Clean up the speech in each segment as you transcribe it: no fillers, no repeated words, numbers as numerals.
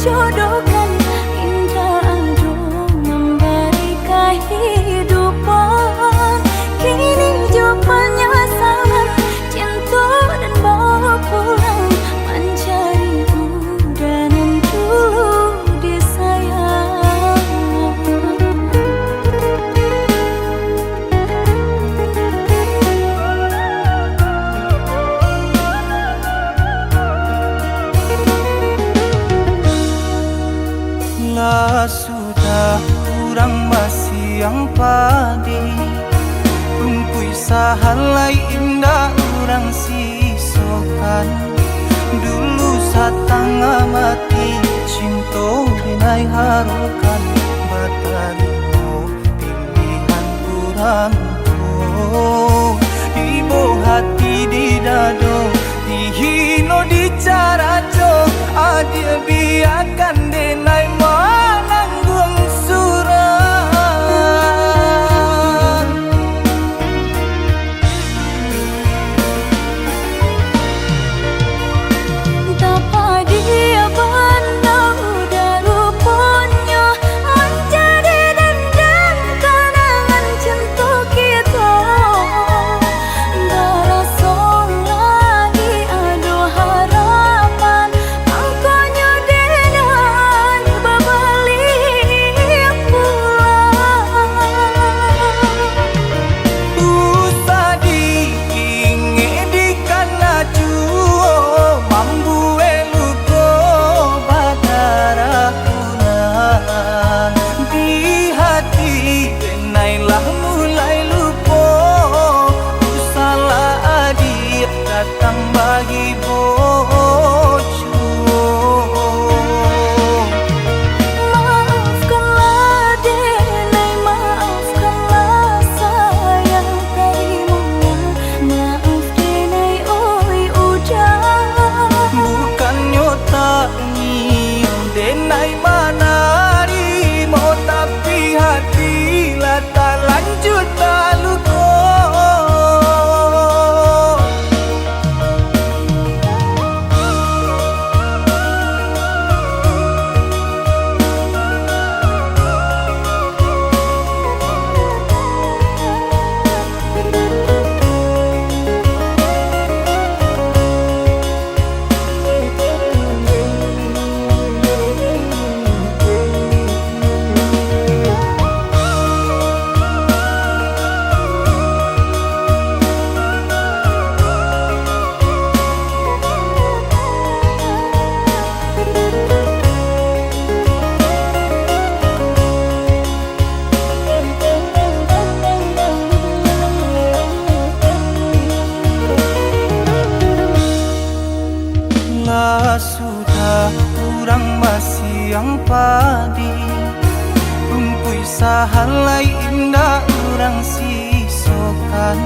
jodohkan, indah aduh memberi kehidupan. Kini jauh penyesalan, cinta dan bawa pulang, mencari udan yang dulu disayang. Lah sudah kurang masih yang padi, rumpui sahalai indah orang sisokan. Dulu satanga mati cinta binai harukan, batarimo pilihan kurang tuh. Ibu hati di dado, dihino di cara jo, adia biarkan denai mananggung suran. Tapa dia pandang udah rupanya, menjadi dendam kenangan cinta kita. Berasa lagi ada harapan, angkanya dengan berbalik pulang. Usah diinge di kana juo, mambu eluko badarakunan. Di hati denailah mulai lupo, usalah adik datang bagi bojo. Maafkanlah denai, maafkanlah sayang, terimolah maaf denai oi udah. Bukannya tak nyium denai manarimo, tapi hatilah tak lanjut tak luko. Lah sudah kurang masih yang padi, rumpui sahalai indah orang sisokan.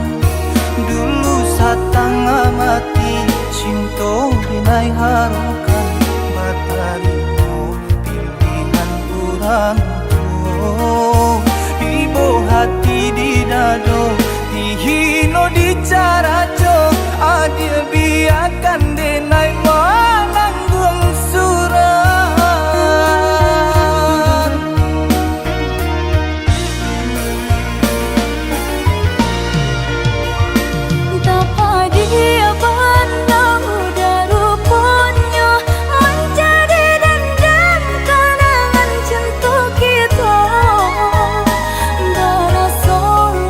Dulu satanga mati cinta binai harukan, batarimo pilihan kurang tuh. Ibu hati di dado, dihino di cara jo, adia biarkan denai mananggung suran. Tapa dia pandang udah rupanya, menjadi dendam kenangan cinta kita. Berasa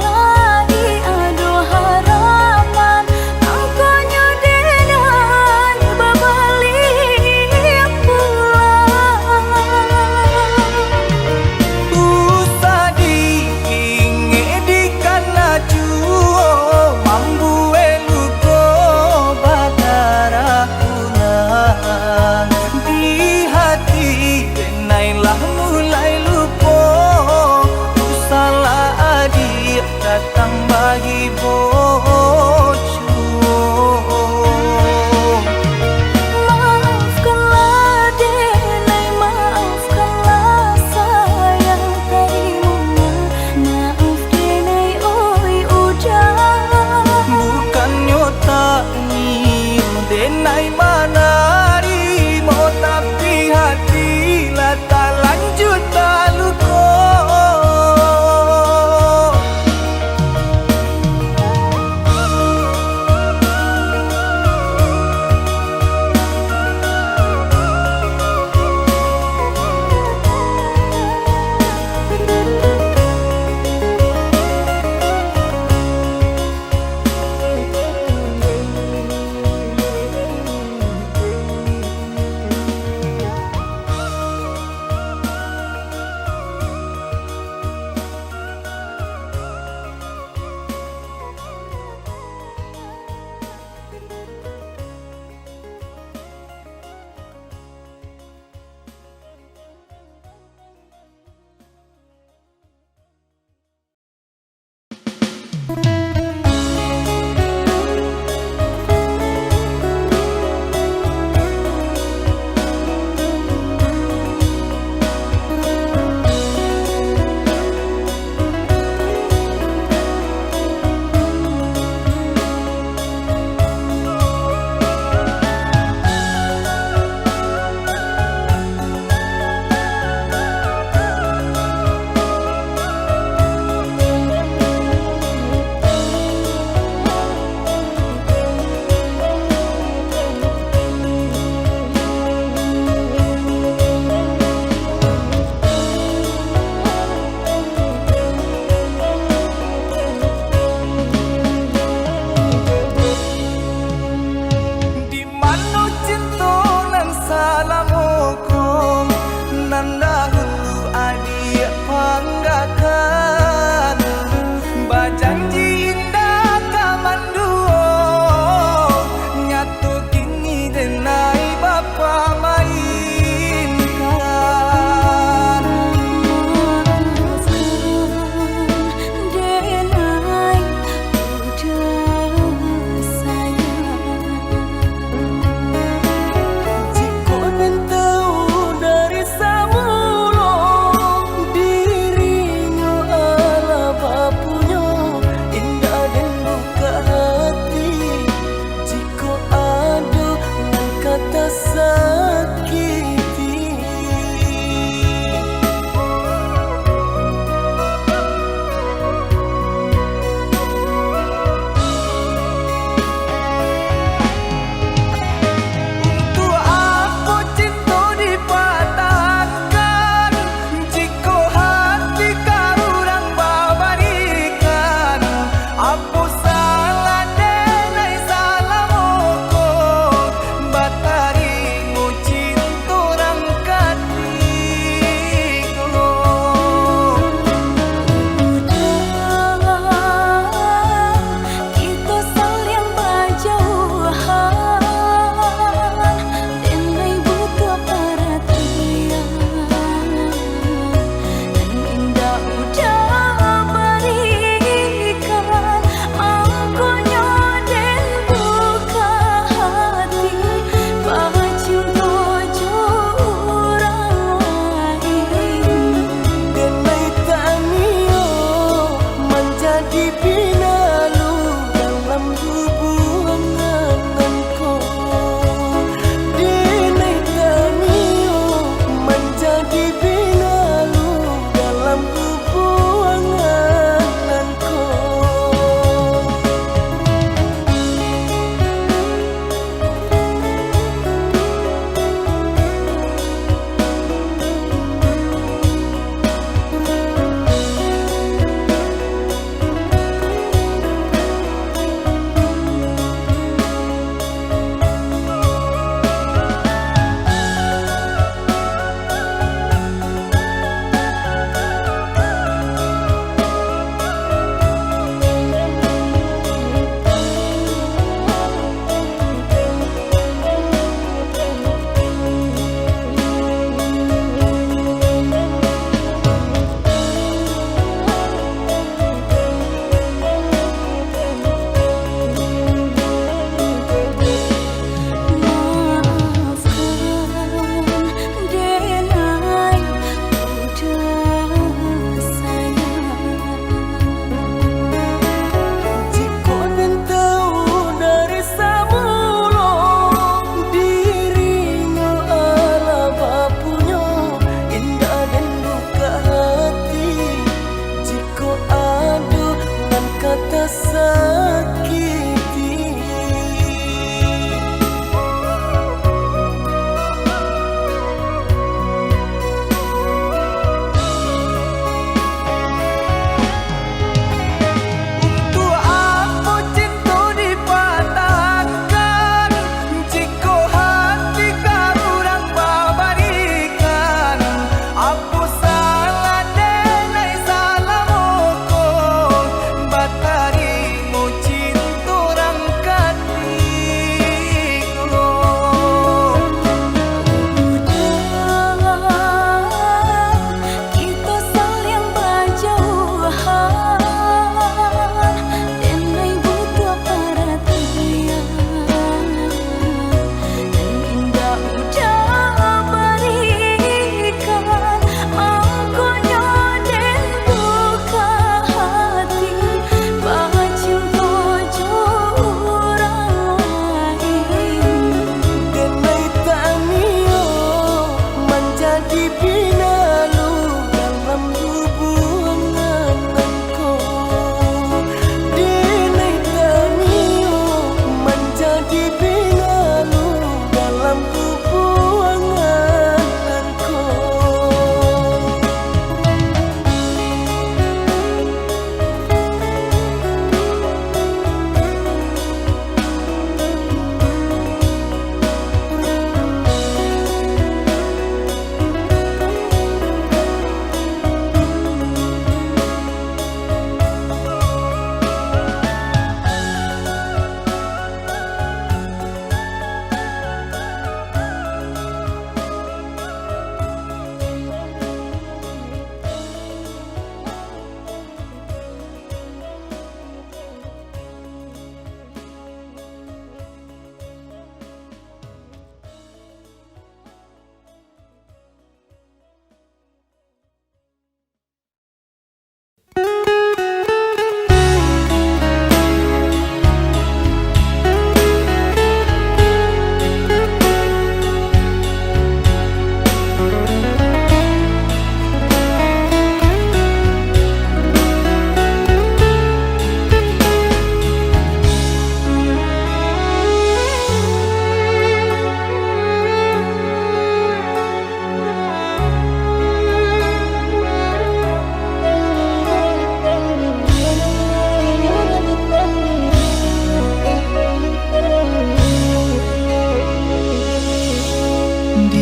lagi ada harapan, angkanya dengan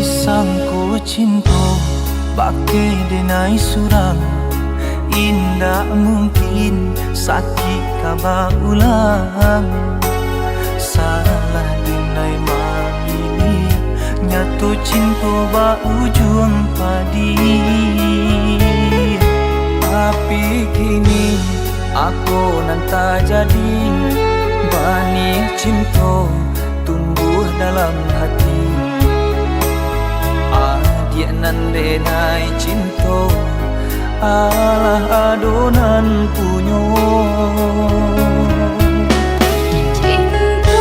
Sangko cinta bake denai surang, indah mungkin sakit kaba ulang. Salah denai mamili, nyatu cinta ba ujung padi. Tapi kini aku nanta jadi, bani cinta tumbuh dalam hati. Dia nan denai cinta, alah adonan punyo. Cinta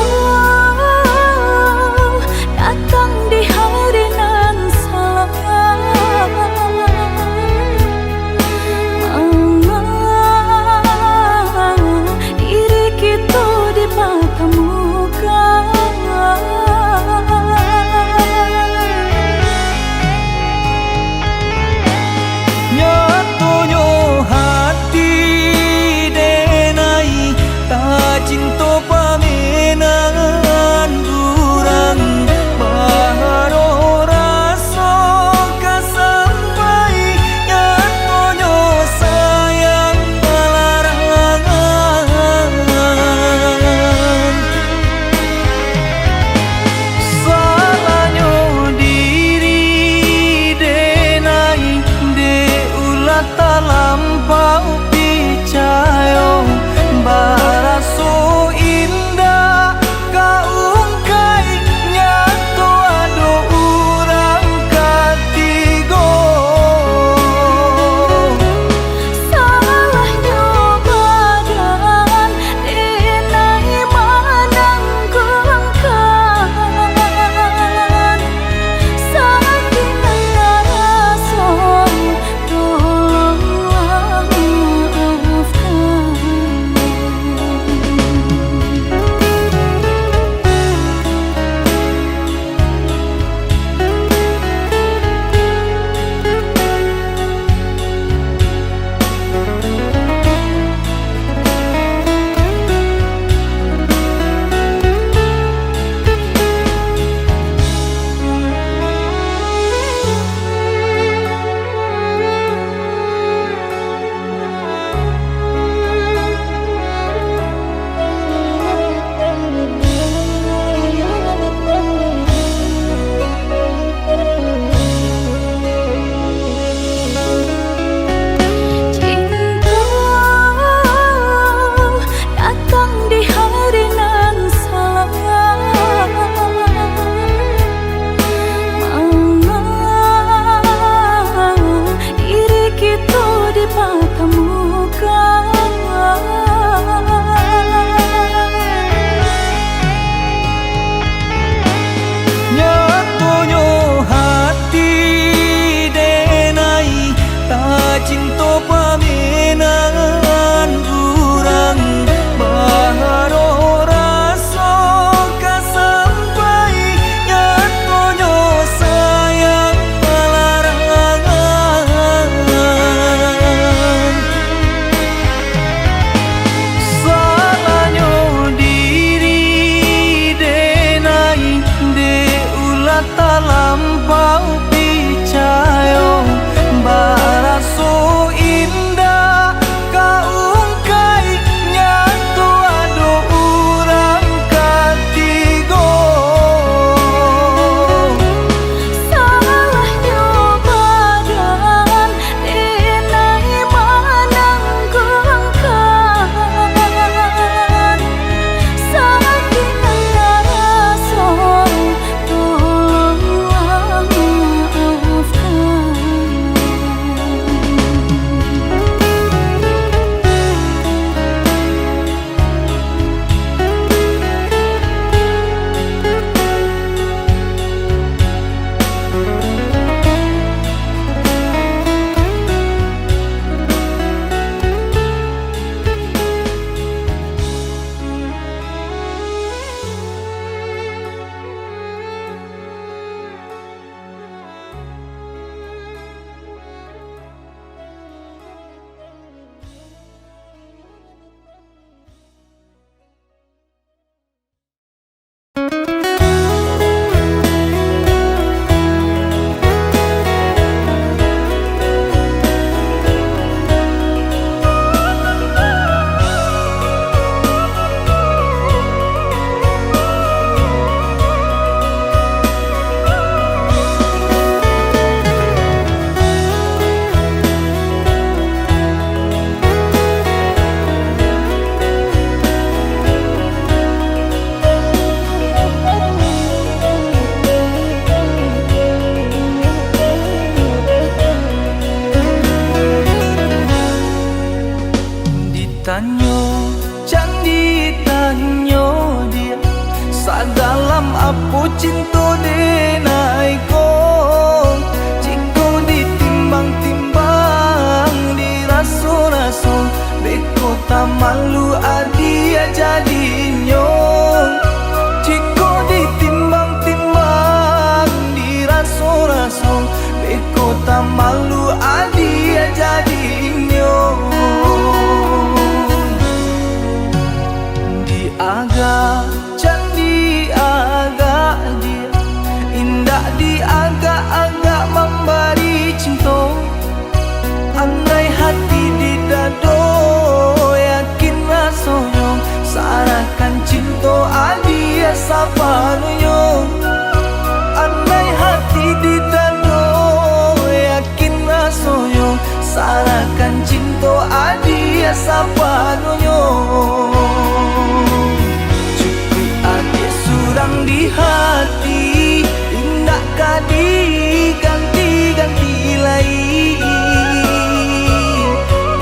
datang di hari nan salah, diri kita di mata muka. raso beko tak malu adia jadinya di aga candi aga dia indah di aga-aga memberi cinta andai hati di dado yakin rasanya sarakan cinta adia sapanunya andai hati di dado yakin rasanya sarakan cinta adia sapanunya cukup adia surang di hati indah kadi ganti-ganti lain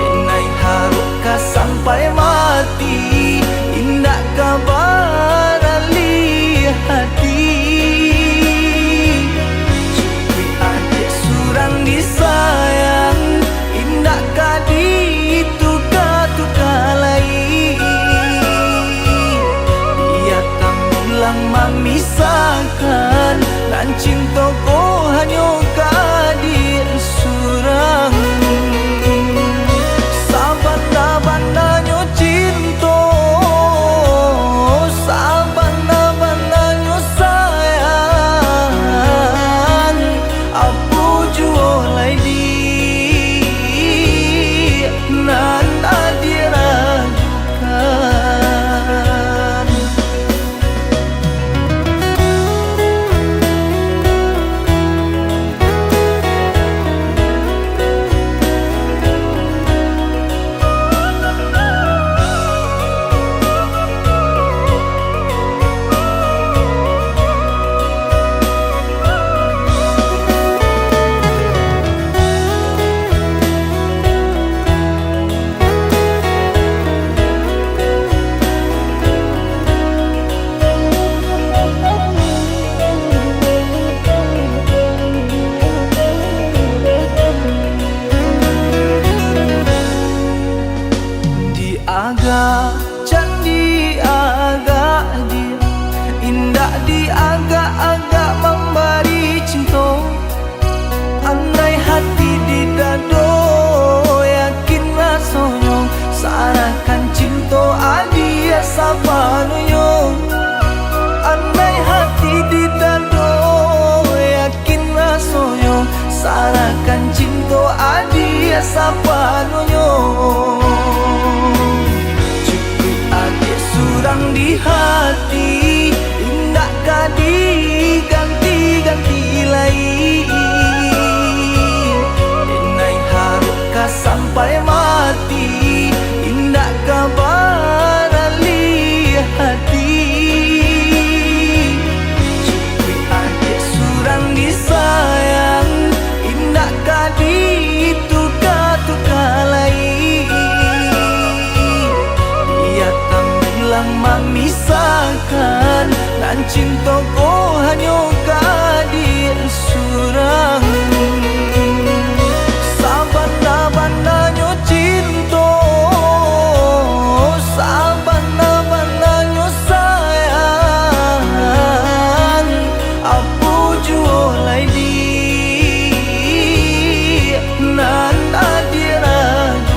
enai haruka sampai mati indah kabar ali hati cukup adik surang disayang indah kadi tuka-tuka lain dia tak ulang memisahkan dan cinta ko hanya kadir surang sabana-bananya cinta sabana-bananya sayang apu jualai di nan adirajukan aga candi aga dia indah di aga-aga memberi cinta andai hati di dado yakin rasanya sarakan cinta adia sapanunya andai hati di dado yakin rasanya sarakan cinta adia sapanunya surang di hati indah kadi ganti-ganti lain enai haruka sampai mati indah kabar ali hati cukup adik surang disayang indah kadi tuka-tuka lain dia tak memisahkan dan cinta ko hanya kadir surang sabana-bananya cinta sabana-bananya sayang apu jualai di nan adirajukan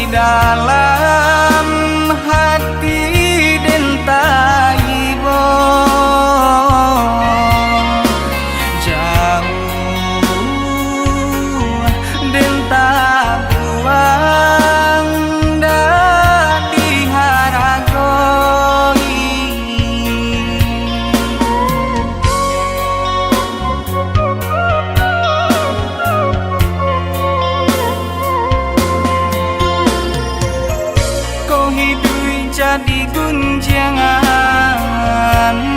dalam hati dentai bo jauh denta buang dah diharagoi kau hidup jadi gunjangan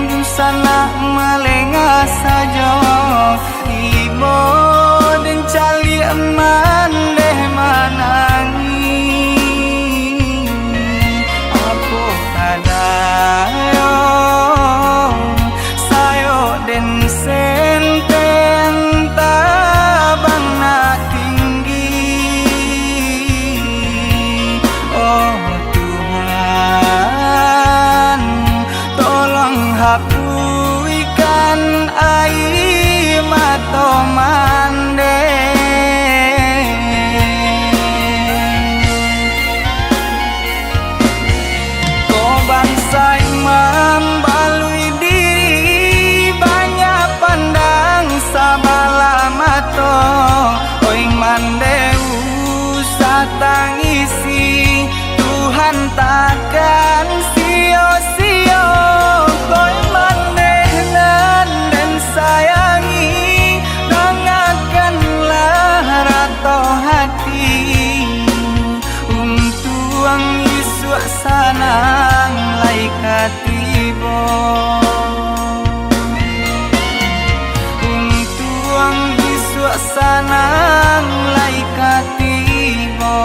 busana melengah saja ibo dan cali eman deh manangi apa kadayo sayo den senten tabang na tinggi oh Tuhan tolong hapuskan air mata mande kau bangsa imam balui diri banyak pandang sabala mato oi mandeu satangisi Tuhan takkan sia-sia kau manehnan dan sayangi dengarkanlah rato hati tuang Yesus sanang laikat tibo tuang Yesus sanang laikat tibo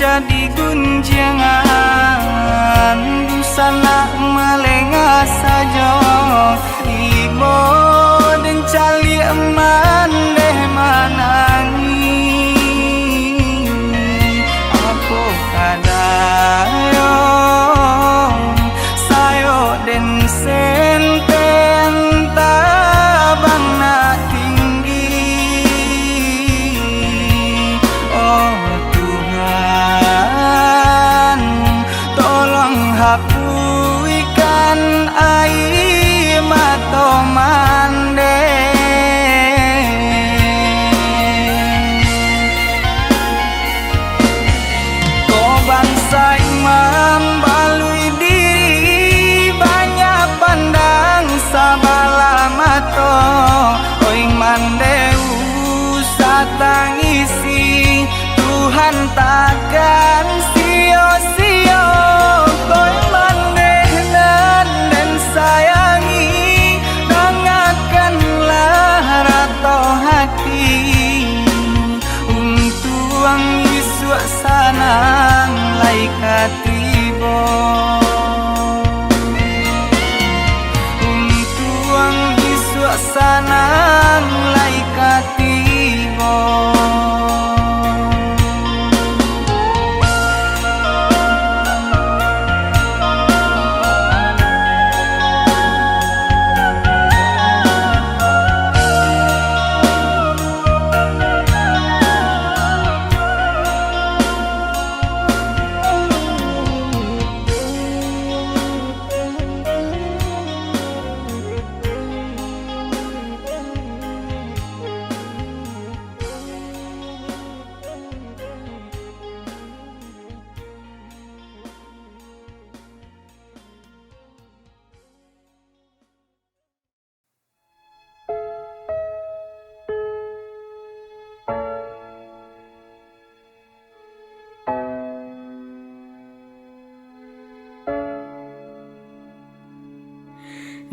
jadi gunjangan busana melengah saja ibo dan cali eman deh manangi apa kadayo sayo den senten tabang na tinggi oh hapuskan air mata mande kau bangsa imam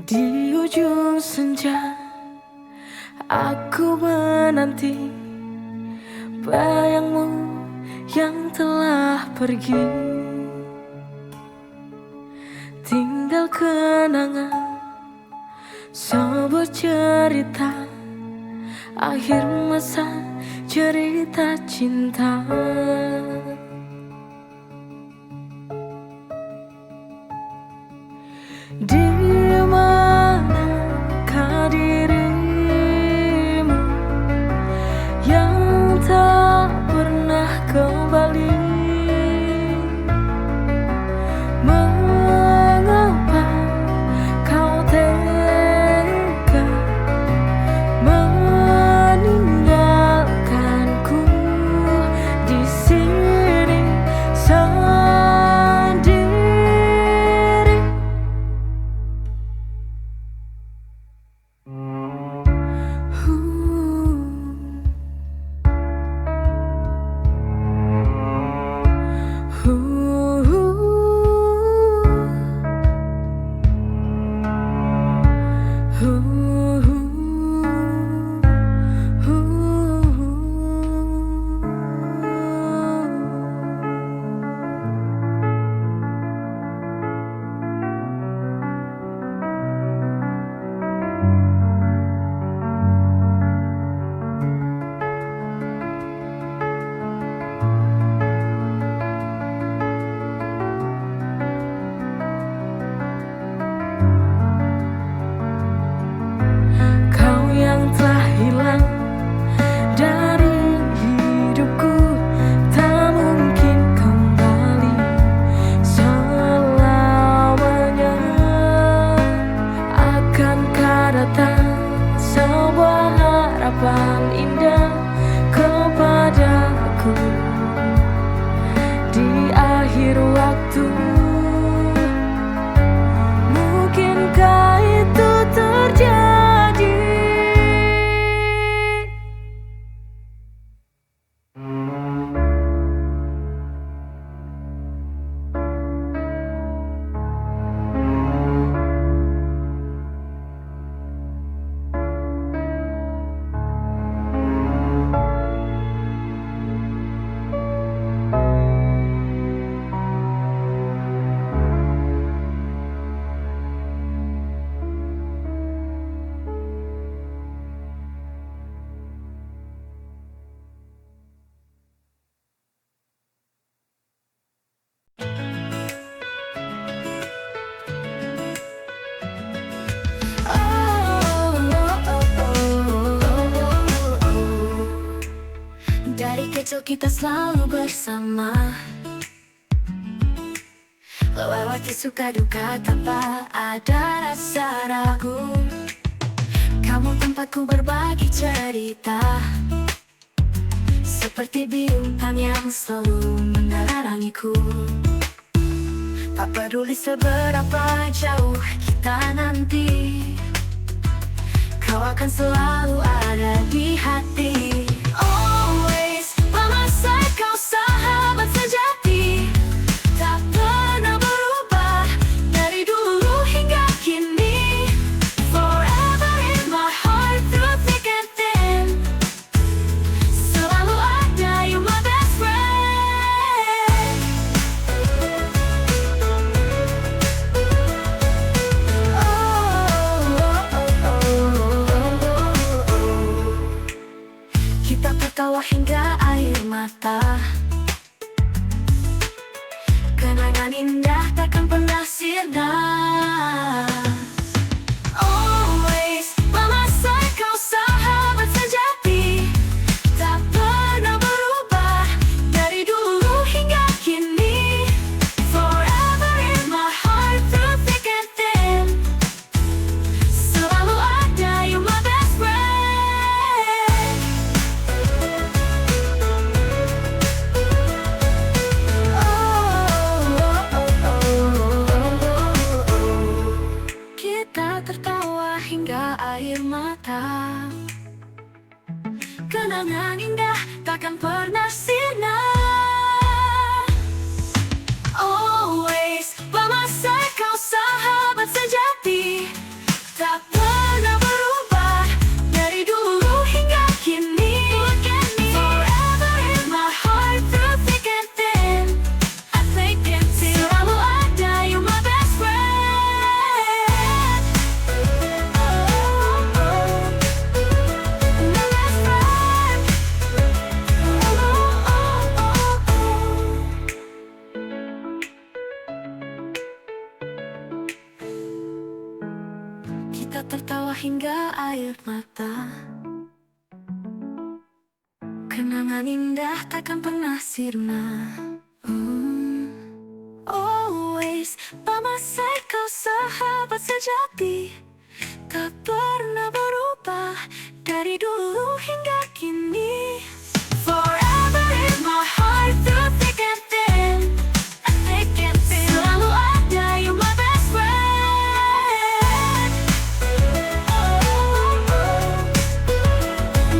Di ujung senja aku menanti bayangmu yang telah pergi. Tinggal kenangan sebuah cerita akhir masa cerita cinta. Di manakah dirimu yang tak pernah kembali? Mengapa kau tega meninggalkanku di sini sendiri? Kau yang telah hilang dari hidupku tak mungkin kembali selamanya. Akankah datang sebuah harapan indah kepadaku di akhir waktu? Mungkinkah itu terjadi? Dari kecil kita selalu bersama, lewati suka duka tanpa ada rasa ragu. Kamu tempatku berbagi cerita, seperti bintang yang selalu menerangiku. Tak peduli seberapa jauh kita nanti, kau akan selalu ada di hati. Always, masa kau sahabat sejati, tak pernah berubah dari dulu hingga kini. Forever in my heart, through thick and thin, selalu ada, you my best friend. Kita tertawa hingga air mata, kenangan indah takkan pernah sirna. Always, masa kau sahabat sejati, tak pernah berubah dari dulu hingga kini. Forever in my heart, through thick and thin, selalu ada, you my best friend. Kita tertawa hingga air mata, kenangan indah takkan pernah sirna. Always, masa kau sahabat sejati, kita tertawa hingga air mata. Kenangan indah takkan pernah sirna. Always by my side, kau sahabat sejati, tak pernah berubah dari dulu hingga kini. Forever in my heart, through thick and thin, thick and thin. Selalu ada, you my best friend.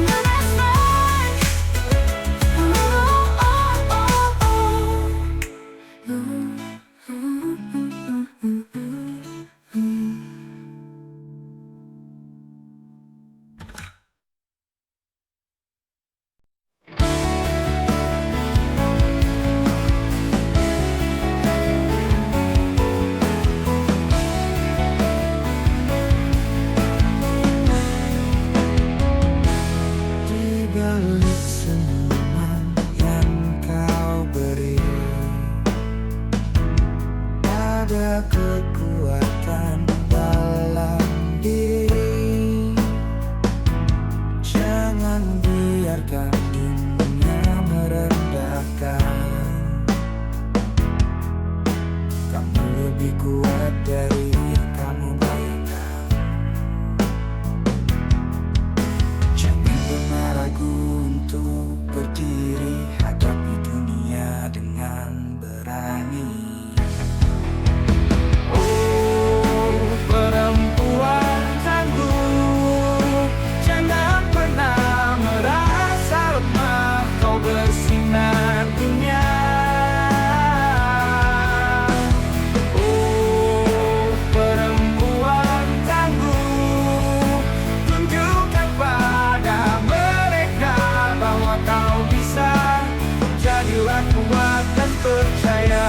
My best friend. Di balik senyuman yang kau beri, ada kekuatan dalam diri. Jangan biarkan dunia merendahkan. Kamu lebih kuat dari yang kamu bayangkan. Jangan pernah ragu untuk berdiri, hadapi dunia dengan berani. Oh, perempuan tangguh, jangan pernah merasa lemah, kau bersinar dunia. Oh, perempuan tangguh, tunjukkan pada mereka bahwa kau bisa. Jadilah kuat dan percaya.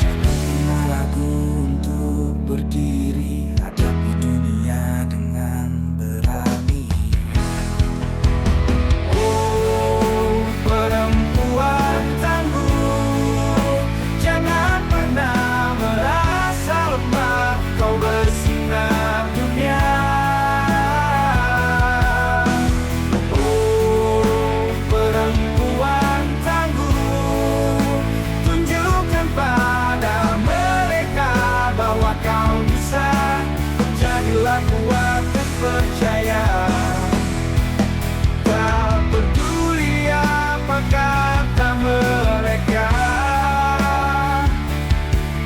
Jangan pernah ragu untuk berdiri, hadapi dunia dengan berani. Oh, perempuan tangguh, jangan pernah merasa lemah, kau bersinar dunia. Oh, perempuan tangguh, tunjukkan pada mereka bahwa kau bisa. Jadilah kuat dan percaya. Tak peduli apa kata mereka,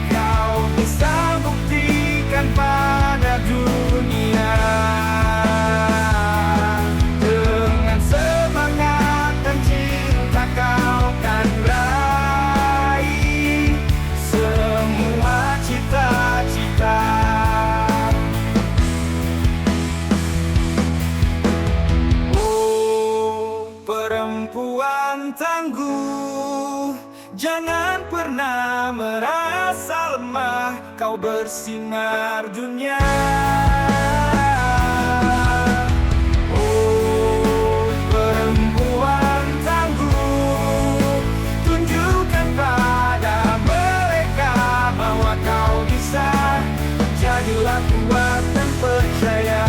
kau bisa buktikan pada dunia. Dengan semangat dan cinta kau kan raih semua cita-cita. Oh, perempuan tangguh, jangan pernah merasa lemah, kau bersinar dunia. Oh, perempuan tangguh, tunjukkan pada mereka bahwa kau bisa. Jadilah kuat dan percaya.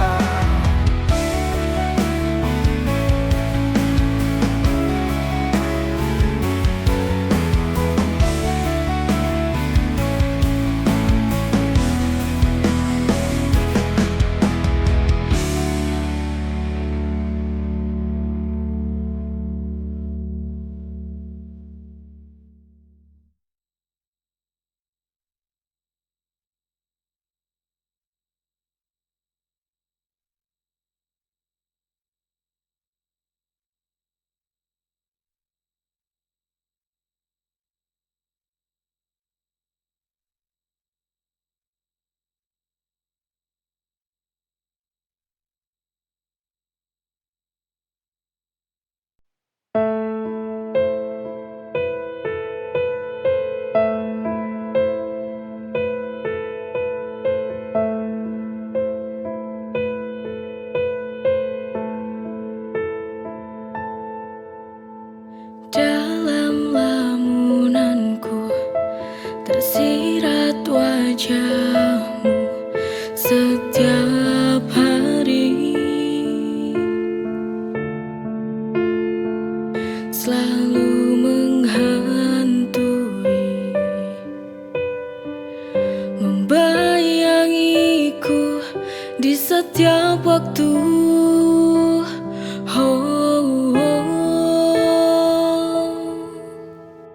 tersirat wajahmu setiap hari, selalu menghantui, membayangiku di setiap waktu.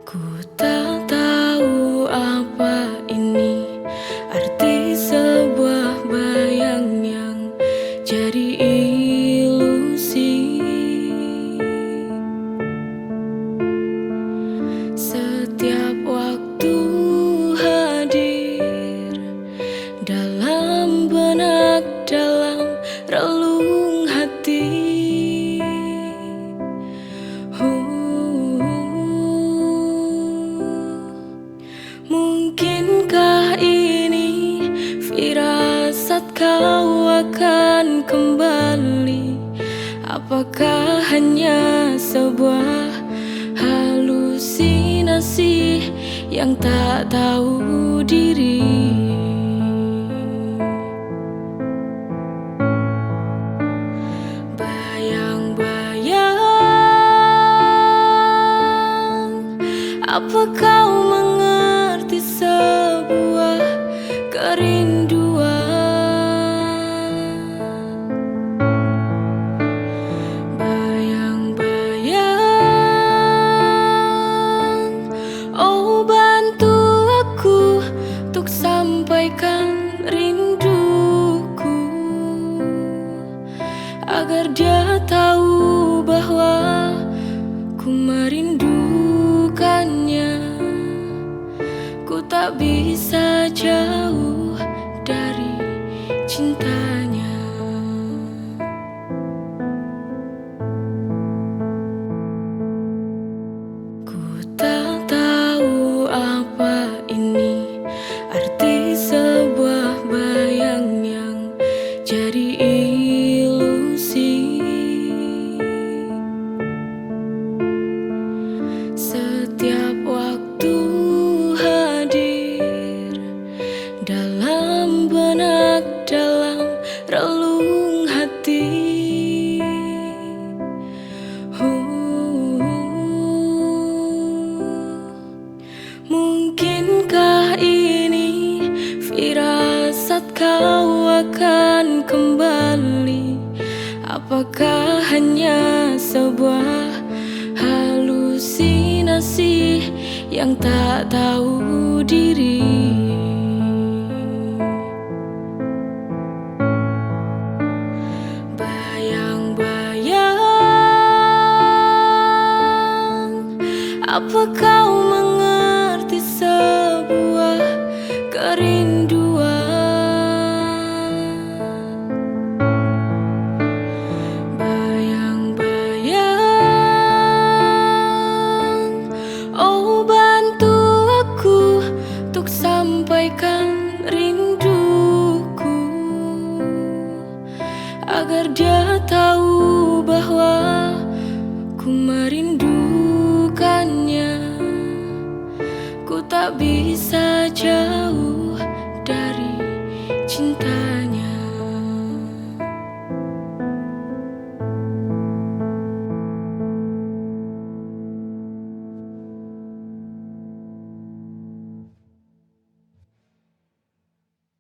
Ku tak tahu apa ini arti sebuah bayang yang jadi ilusi. Setiap waktu hadir dalam benak, dalam relung hati. Mungkinkah ini firasat kau akan kembali? Apakah hanya sebuah halusinasi yang tak tahu diri? Bayang-bayang, apa kau mengerti sebuah kerinduan? Bayang-bayang, oh bantu aku untuk sampaikan rinduku, agar dia tahu bahwa ku merindukannya. Ku tak bisa jauh dari cintanya. Ku tak tahu apa ini arti sebuah bayang yang jadi ilusi. Setiap waktu hadir dalam benak, dalam relung hati. Mungkinkah ini firasat kau akan kembali? Apakah hanya sebuah halusinasi yang tak tahu diri? Bayang-bayang, apa kau